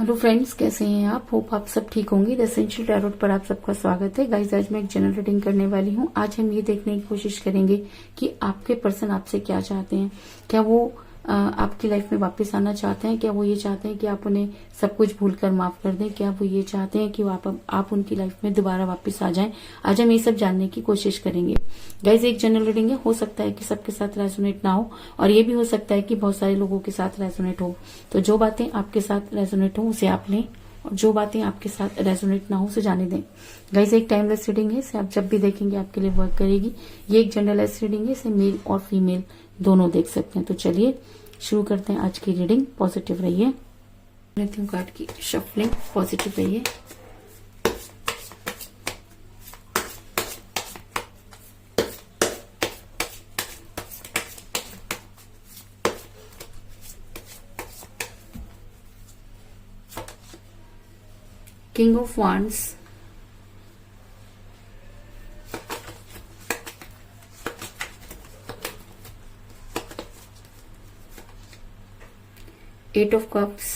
Hello friends, कैसे हैं आप? होप आप सब ठीक होंगे। द एसेंशियल टैरोट पर आप सबका स्वागत है। गाइस, आज मैं एक जनरल रीडिंग करने वाली हूँ। आज हम ये देखने की कोशिश करेंगे कि आपके पर्सन आपसे क्या चाहते हैं। क्या वो आपकी लाइफ में वापस आना चाहते हैं? क्या वो ये चाहते हैं कि आप उन्हें सब कुछ भूलकर माफ कर दें? क्या वो ये चाहते हैं कि आप उनकी लाइफ में दोबारा वापस आ जाएं? आज हम ये सब जानने की कोशिश करेंगे। गाइस, एक जनरल रीडिंग है, हो सकता है कि सबके साथ रेजोनेट ना हो, और ये भी हो सकता है कि बहुत सारे लोगों के साथ रेजोनेट हो। तो जो बातें आपके साथ रेजोनेट हो उसे आप लें, और जो बातें आपके साथ रेजोनेट ना हो उसे जाने दें। गाइस, एक टाइमलेस रीडिंग है, इसे आप जब भी देखेंगे आपके लिए वर्क करेगी। ये एक जनरलाइज रीडिंग है, इसे मेल और फीमेल दोनों देख सकते हैं। तो चलिए शुरू करते हैं आज की रीडिंग। पॉजिटिव रहिए। लेती हूँ कार्ड की शफलिंग। पॉजिटिव रहिए। King of wands, eight of cups,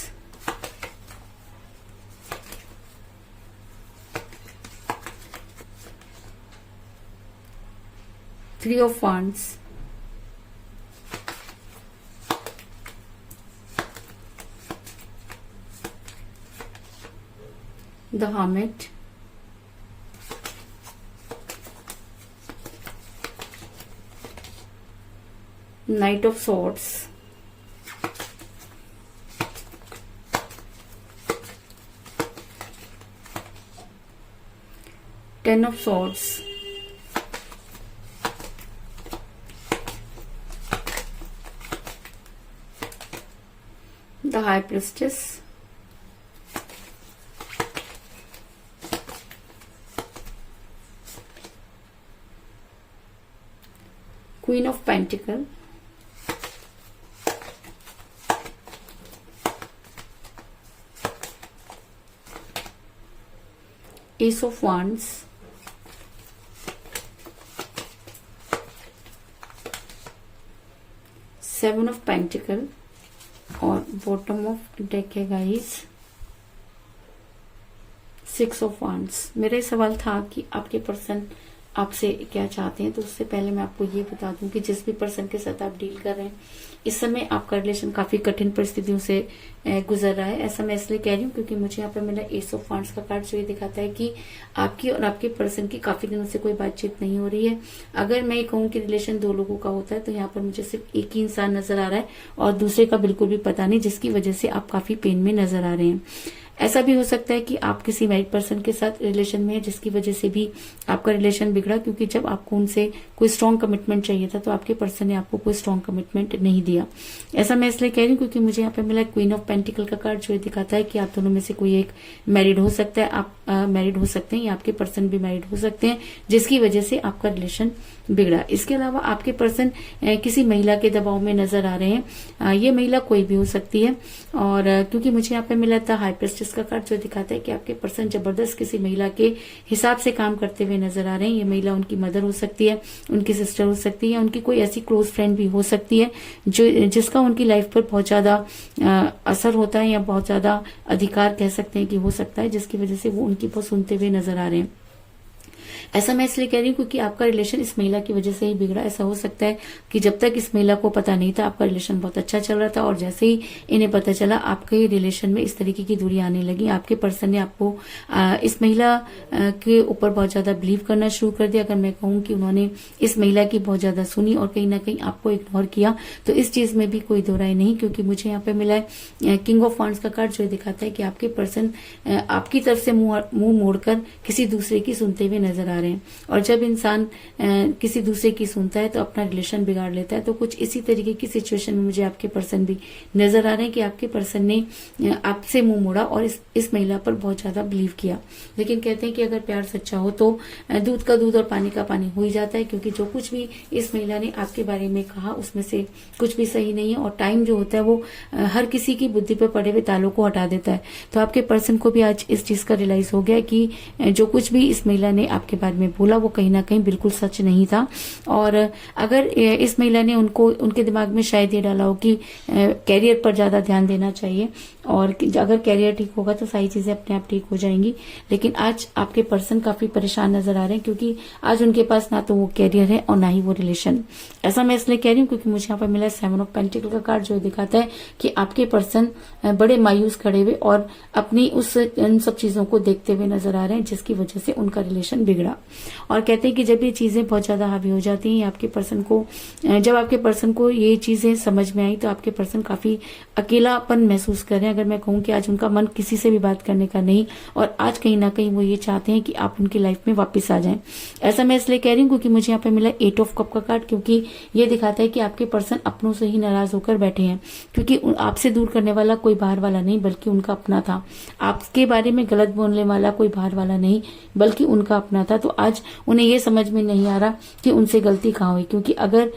three of wands, the hermit, knight of swords, ten of swords, the high priestess, queen of pentacle, ace of wands, seven of pentacle, और bottom of deck है guys six of wands. मेरा सवाल था कि आपके person आपसे क्या चाहते हैं, तो उससे पहले मैं आपको ये बता दूं कि जिस भी पर्सन के साथ आप डील कर रहे हैं, इस समय आपका रिलेशन काफी कठिन परिस्थितियों से गुजर रहा है। ऐसा मैं इसलिए कह रही हूँ क्योंकि मुझे यहाँ पे मेरा एस ऑफ वांड्स का कार्ड जो ये दिखाता है कि आपकी और आपके पर्सन की काफी दिनों से कोई बातचीत नहीं हो रही है। अगर मैं ये कहूँ कि रिलेशन दो लोगों का होता है, तो यहाँ पर मुझे सिर्फ एक ही इंसान नजर आ रहा है और दूसरे का बिल्कुल भी पता नहीं, जिसकी वजह से आप काफी पेन में नजर आ रहे हैं। ऐसा भी हो सकता है कि आप किसी मैरिड पर्सन के साथ रिलेशन में है, जिसकी वजह से भी आपका रिलेशन बिगड़ा, क्योंकि जब आपको उनसे कोई स्ट्रॉन्ग कमिटमेंट चाहिए था तो आपके पर्सन ने आपको कोई स्ट्रॉन्ग कमिटमेंट नहीं दिया। ऐसा मैं इसलिए कह रही हूँ क्योंकि मुझे यहाँ पे मिला क्वीन ऑफ पेंटिकल का कार्ड, जो दिखाता है कि आप दोनों में से कोई एक मैरिड हो सकता है। आप मैरिड हो सकते हैं या आपके पर्सन भी मैरिड हो सकते हैं, जिसकी वजह से आपका रिलेशन बिगड़ा। इसके अलावा आपके पर्सन किसी महिला के दबाव में नजर आ रहे हैं। ये महिला कोई भी हो सकती है, और क्योंकि मुझे यहाँ पे मिला था हाई प्रिस्टेस का कार्ड, जो दिखाता है कि आपके पर्सन जबरदस्त किसी महिला के हिसाब से काम करते हुए नजर आ रहे हैं। ये महिला उनकी मदर हो सकती है, उनकी सिस्टर हो सकती है, उनकी कोई ऐसी क्लोज फ्रेंड भी हो सकती है जिसका उनकी लाइफ पर बहुत ज्यादा असर होता है, या बहुत ज्यादा अधिकार कह सकते हैं कि हो सकता है, जिसकी वजह से वो उनकी बहुत सुनते हुए नजर आ रहे हैं। ऐसा मैं इसलिए कह रही हूँ क्योंकि आपका रिलेशन इस महिला की वजह से ही बिगड़ा। ऐसा हो सकता है कि जब तक इस महिला को पता नहीं था आपका रिलेशन बहुत अच्छा चल रहा था, और जैसे ही इन्हें पता चला आपके रिलेशन में इस तरीके की दूरी आने लगी, आपके पर्सन ने आपको इस महिला के ऊपर बहुत ज्यादा बिलीव करना शुरू कर दिया। अगर मैं कहूँ कि उन्होंने इस महिला की बहुत ज्यादा सुनी और कहीं ना कहीं आपको इग्नोर किया, तो इस चीज में भी कोई दो राय नहीं, क्योंकि मुझे यहाँ पे मिला है किंग ऑफ वांड्स का कार्ड, जो दिखाता है कि आपके पर्सन आपकी तरफ से मुंह मोड़कर किसी दूसरे की सुनते हुए नजर आ रहे हैं। और जब इंसान किसी दूसरे की सुनता है तो अपना रिलेशन बिगाड़ लेता है। तो कुछ इसी तरीके की सिचुएशन में मुझे आपके पर्सन भी नजर आ रहे हैं कि आपके पर्सन ने आपसे मुंह मोड़ा और इस महिला पर बहुत ज्यादा बिलीव किया। लेकिन कहते हैं कि अगर प्यार सच्चा हो तो दूध का दूध और पानी का पानी हो ही जाता है, क्योंकि जो कुछ भी इस महिला ने आपके बारे में कहा उसमें से कुछ भी सही नहीं है, और टाइम जो होता है वो हर किसी की बुद्धि पर पड़े हुए तालों को हटा देता है। तो आपके पर्सन को भी आज इस चीज का रियलाइज हो गया कि जो कुछ भी इस महिला ने आपके बारे में बोला वो कहीं ना कहीं बिल्कुल सच नहीं था। और अगर इस महिला ने उनके दिमाग में शायद ये डाला हो कि कैरियर पर ज्यादा ध्यान देना चाहिए, और अगर कैरियर ठीक होगा तो सारी चीजें अपने आप ठीक हो जाएंगी। लेकिन आज आपके पर्सन काफी परेशान नजर आ रहे हैं, क्योंकि आज उनके पास ना तो वो कैरियर है और ना ही वो रिलेशन। ऐसा मैं इसलिए कह रही हूँ क्योंकि मुझे यहाँ पर मिला 7 ऑफ पेंटिकल का कार्ड, जो दिखाता है कि आपके पर्सन बड़े मायूस खड़े हुए और अपनी इन सब चीजों को देखते हुए नजर आ रहे हैं, जिसकी वजह से उनका रिलेशन बिगड़ा। और कहते हैं कि जब ये चीजें बहुत ज्यादा हावी हो जाती हैं आपके पर्सन को, जब आपके पर्सन को ये चीजें समझ में आई तो आपके पर्सन काफी अकेलापन महसूस कर रहे हैं। अगर मैं कहूँ कि आज उनका मन किसी से भी बात करने का नहीं, और आज कहीं ना कहीं वो ये चाहते हैं कि आप उनकी लाइफ में वापस आ जाएं। ऐसा मैं इसलिए कह रही हूँ क्योंकि मुझे यहाँ पे मिला 8 ऑफ कप का कार्ड, क्योंकि ये दिखाता है कि आपके पर्सन अपनों से ही नाराज होकर बैठे हैं, क्योंकि आपसे दूर करने वाला कोई बाहर वाला नहीं बल्कि उनका अपना था। आपके बारे में गलत बोलने वाला कोई बाहर वाला नहीं बल्कि उनका अपना था। तो आज उन्हें ये समझ में नहीं आ रहा कि उनसे गलती कहाँ हुई, क्योंकि अगर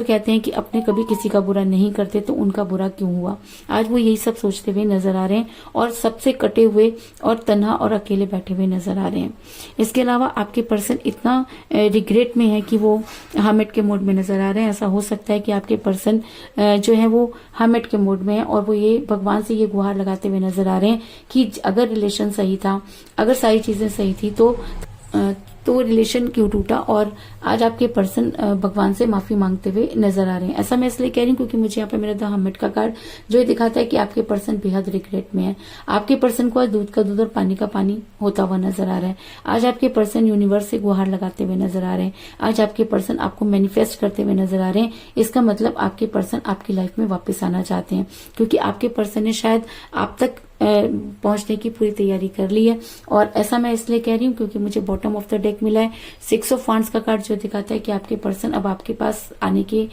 कहते हैं कि अपने कभी किसी का बुरा नहीं करते तो उनका बुरा क्यों हुआ। आज वो यही सब सोचते हुए नजर आ रहे हैं और सबसे कटे हुए और तन्हा और अकेले बैठे हुए नजर आ रहे हैं। इसके अलावा आपके पर्सन इतना रिग्रेट में है कि वो हर्मिट के मोड में नजर आ रहे हैं। ऐसा हो सकता है कि आपके पर्सन जो है वो हर्मिट के मोड में है और वो ये भगवान से ये गुहार लगाते हुए नजर आ रहे हैं कि अगर रिलेशन सही था, अगर सारी चीजें सही थी तो रिलेशन क्यों टूटा। और आज आपके पर्सन भगवान से माफी मांगते हुए नजर आ रहे हैं। ऐसा मैं इसलिए कह रही हूँ क्योंकि मुझे यहाँ पे मेरा द हर्मिट का कार्ड जो ये दिखाता है कि आपके पर्सन बेहद रिग्रेट में है। आपके पर्सन को आज दूध का दूध और पानी का पानी होता हुआ नजर आ रहा है। आज आपके पर्सन यूनिवर्स से गुहार लगाते हुए नजर आ रहे हैं। आज आपके पर्सन आपको मैनिफेस्ट करते हुए नजर आ रहे हैं। इसका मतलब आपके पर्सन आपकी लाइफ में वापस आना चाहते हैं, क्योंकि आपके पर्सन ने शायद आप तक पहुंचने की पूरी तैयारी कर ली है। और ऐसा मैं इसलिए कह रही हूँ क्योंकि मुझे बॉटम ऑफ द डेक मिला है 6 ऑफ वांड्स का कार्ड, जो दिखाता है कि आपके पर्सन अब आपके पास आने के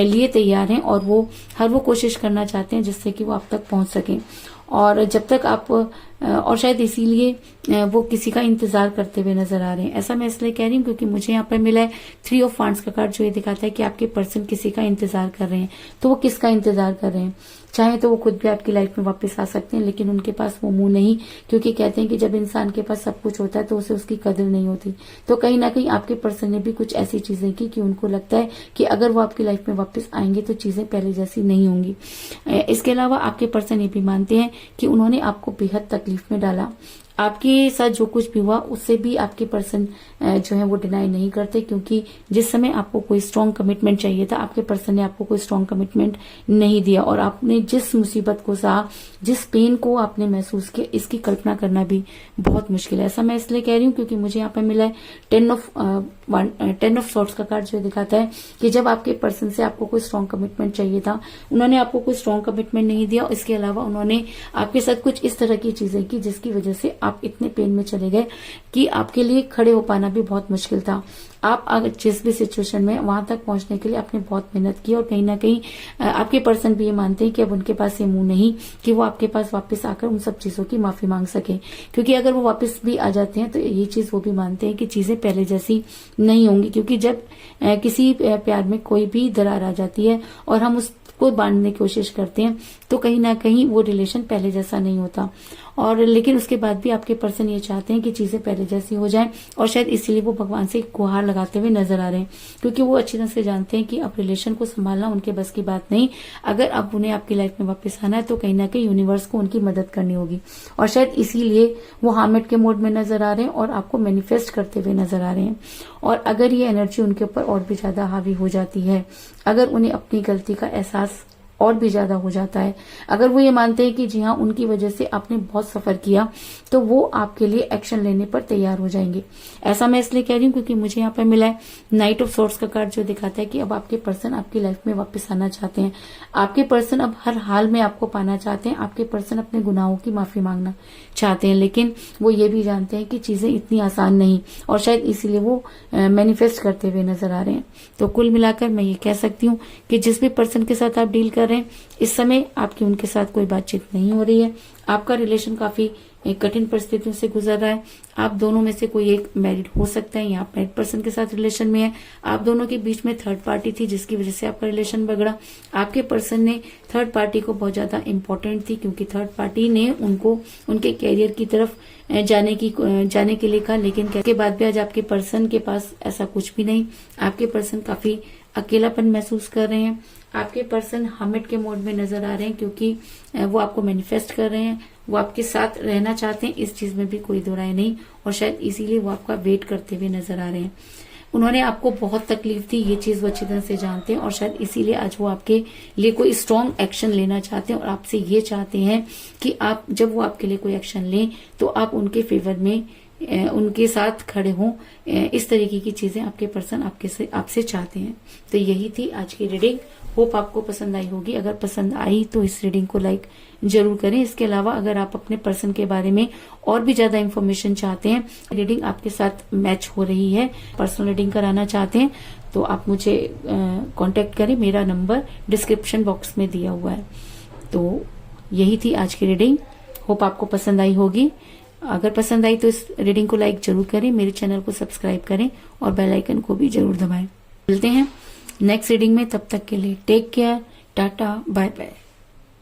लिए तैयार हैं और वो कोशिश करना चाहते हैं जिससे कि वो आप तक पहुंच सके। और जब तक आप और शायद इसीलिए वो किसी का इंतजार करते हुए नजर आ रहे हैं। ऐसा मैं इसलिए कह रही हूँ क्योंकि मुझे यहाँ पर मिला है 3 ऑफ वांड्स का कार्ड, जो ये दिखाता है कि आपके पर्सन किसी का इंतजार कर रहे हैं। तो वो किसका इंतजार कर रहे हैं? चाहे तो वो खुद भी आपकी लाइफ में वापस आ सकते हैं, लेकिन उनके पास वो मुंह नहीं, क्योंकि कहते हैं कि जब इंसान के पास सब कुछ होता है तो उसे उसकी कदर नहीं होती। तो कहीं ना कहीं आपके पर्सन ने भी कुछ ऐसी चीजें की कि उनको लगता है कि अगर वो आपकी लाइफ में वापस आएंगे तो चीजें पहले जैसी नहीं होंगी। इसके अलावा आपके पर्सन ये भी मानते हैं कि उन्होंने आपको बेहद तकलीफ में डाला। आपके साथ जो कुछ भी हुआ उससे भी आपके पर्सन जो है वो डिनाई नहीं करते, क्योंकि जिस समय आपको कोई स्ट्रांग कमिटमेंट चाहिए था आपके पर्सन ने आपको कोई स्ट्रांग कमिटमेंट नहीं दिया। और आपने जिस मुसीबत को सहा, जिस पेन को आपने महसूस किया, इसकी कल्पना करना भी बहुत मुश्किल है। ऐसा मैं इसलिए कह रही हूँ क्योंकि मुझे यहाँ पर मिला है 10 ऑफ सॉर्ट्स का कार्ड, जो दिखाता है कि जब आपके पर्सन से आपको कोई स्ट्रांग कमिटमेंट चाहिए था उन्होंने आपको कोई स्ट्रांग कमिटमेंट नहीं दिया। इसके अलावा उन्होंने आपके साथ कुछ इस तरह की चीजें की जिसकी वजह से आप इतने पेन में चले गए कि आपके लिए खड़े हो पाना भी बहुत मुश्किल था। आप अगर जिस भी सिचुएशन में वहां तक पहुंचने के लिए आपने बहुत मेहनत की और कहीं ना कहीं आपके पर्सन भी ये मानते हैं कि अब उनके पास ये मुंह नहीं कि वो आपके पास वापस आकर उन सब चीजों की माफी मांग सके, क्योंकि अगर वो वापस भी आ जाते हैं तो ये चीज वो भी मानते हैं कि चीजें पहले जैसी नहीं होंगी। क्योंकि जब किसी प्यार में कोई भी दरार आ जाती है और हम उसको बांधने की कोशिश करते हैं तो कहीं ना कहीं वो रिलेशन पहले जैसा नहीं होता। और लेकिन उसके बाद भी आपके पर्सन ये चाहते हैं कि चीजें पहले जैसी हो जाएं और शायद इसीलिए वो भगवान से गुहार लगाते हुए नजर आ रहे हैं, क्योंकि वो अच्छी तरह से जानते हैं कि अब रिलेशन को संभालना उनके बस की बात नहीं। अगर अब उन्हें आपकी लाइफ में वापस आना है तो कहीं ना कहीं यूनिवर्स को उनकी मदद करनी होगी। और शायद इसीलिए वो हर्मिट के मोड में नजर आ रहे हैं और आपको मैनिफेस्ट करते हुए नजर आ रहे हैं। और अगर ये एनर्जी उनके ऊपर और भी ज्यादा हावी हो जाती है, अगर उन्हें अपनी गलती का एहसास और भी ज्यादा हो जाता है, अगर वो ये मानते हैं कि जी हाँ उनकी वजह से आपने बहुत सफर किया, तो वो आपके लिए एक्शन लेने पर तैयार हो जाएंगे। ऐसा मैं इसलिए कह रही हूँ क्योंकि मुझे यहाँ पर मिला है नाइट ऑफ सॉर्ट्स का कार्ड, जो दिखाता है कि अब आपके पर्सन आपकी लाइफ में वापस आना चाहते हैं। आपके पर्सन अब हर हाल में आपको पाना चाहते हैं। आपके पर्सन अपने गुनाहों की माफी मांगना चाहते हैं, लेकिन वो ये भी जानते हैं कि चीजें इतनी आसान नहीं और शायद इसीलिए वो मैनिफेस्ट करते हुए नजर आ रहे हैं। तो कुल मिलाकर मैं ये कह सकती हूँ कि जिस भी पर्सन के साथ आप डील कर रहे हैं इस समय आपकी उनके साथ कोई बातचीत नहीं हो रही है। आपका रिलेशन काफी कठिन परिस्थितियों से गुजर रहा है। आप दोनों में से कोई एक मैरिड हो सकता है या आप मैरिड पर्सन के साथ रिलेशन में है। आप दोनों के बीच में थर्ड पार्टी थी जिसकी वजह से आपका रिलेशन बिगड़ा। आपके पर्सन ने थर्ड पार्टी को बहुत ज्यादा इंपॉर्टेंट थी क्योंकि थर्ड पार्टी ने उनको उनके कैरियर की तरफ जाने के लिए कहा, लेकिन के बाद भी आज आपके पर्सन के पास ऐसा कुछ भी नहीं। आपके पर्सन काफी अकेलापन महसूस कर रहे हैं। आपके पर्सन हमिट के मोड में नजर आ रहे हैं, क्योंकि वो आपको मैनिफेस्ट कर रहे हैं, वो आपके साथ रहना चाहते हैं, इस चीज में भी कोई दो राय नहीं, और शायद इसीलिए वो आपका वेट करते हुए नजर आ रहे हैं। उन्होंने आपको बहुत तकलीफ दी, ये चीज वो अच्छी तरह से जानते हैं, और शायद इसीलिए आज वो आपके लिए कोई स्ट्रॉन्ग एक्शन लेना चाहते हैं, और आपसे ये चाहते हैं कि आप जब वो आपके लिए कोई एक्शन लें तो आप उनके फेवर में उनके साथ खड़े हों। इस तरीके की चीजें आपके पर्सन आपसे चाहते हैं। तो यही थी आज की रीडिंग। होप आपको पसंद आई होगी। अगर पसंद आई तो इस रीडिंग को लाइक जरूर करें। इसके अलावा अगर आप अपने पर्सन के बारे में और भी ज्यादा इन्फॉर्मेशन चाहते हैं, रीडिंग आपके साथ मैच हो रही है, पर्सनल रीडिंग कराना चाहते हैं, तो आप मुझे कांटेक्ट करें। मेरा नंबर डिस्क्रिप्शन बॉक्स में दिया हुआ है। तो यही थी आज की रीडिंग। होप आपको पसंद आई होगी। अगर पसंद आई तो इस रीडिंग को लाइक जरूर करें, मेरे चैनल को सब्सक्राइब करें और बेल आइकन को भी जरूर दबाएं। मिलते हैं नेक्स्ट रीडिंग में, तब तक के लिए टेक केयर, टाटा, बाय बाय।